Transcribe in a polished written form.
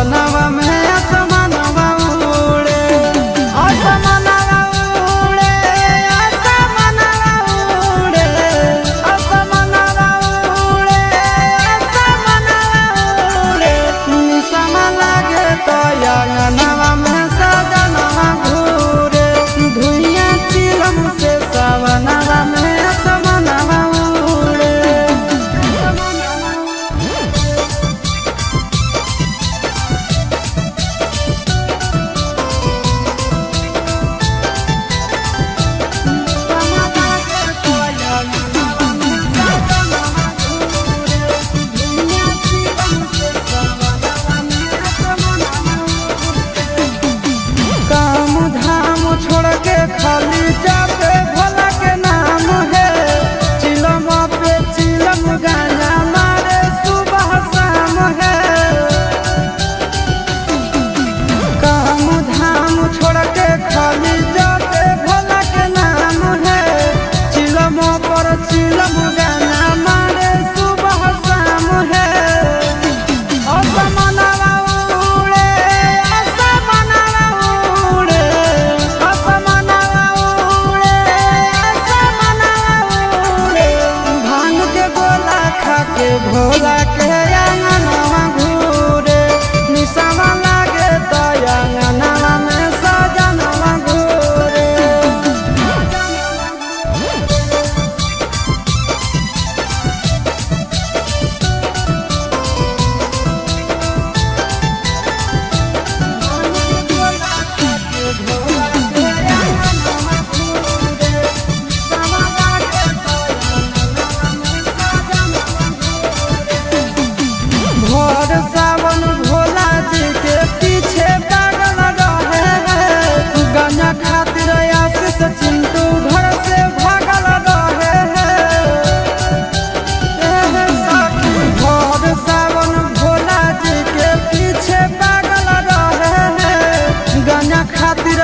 सजनवा में आसमानवा उड़े, आसमानवा उड़े, आसमानवा उड़े, आसमानवा उड़े, आसमानवा उड़े। निशाना लागे तो अंगनवा में सजनवा घूरे, धुइया चिलम से सवनवा में आसमानवा उड़े। काम धाम छोड़ के खाली जाते भोला के नाम है, चिलम पे चिलम गाना मारे सुबह शाम है। काम धाम छोड़ के खाली जाते भोला के नाम है, चिलम पर चिलम गाना मारे सुबह शाम है। आसमानवा उड़े, आसमानवा उड़े, आसमानवा उड़े, आसमानवा उड़े। भांग के गोला खा के भोला के अंगनवा घूरे, निशाना लागे तो अंगनवा में सजनवा घूरे। भोर सावन भोला जी के पीछे पागल रहे हैं, गाना खातिर आशीष चिंटू घर से भागल रहे हैं। भोर सावन भोला जी के पीछे पागल रहे हैं, गाना खातिर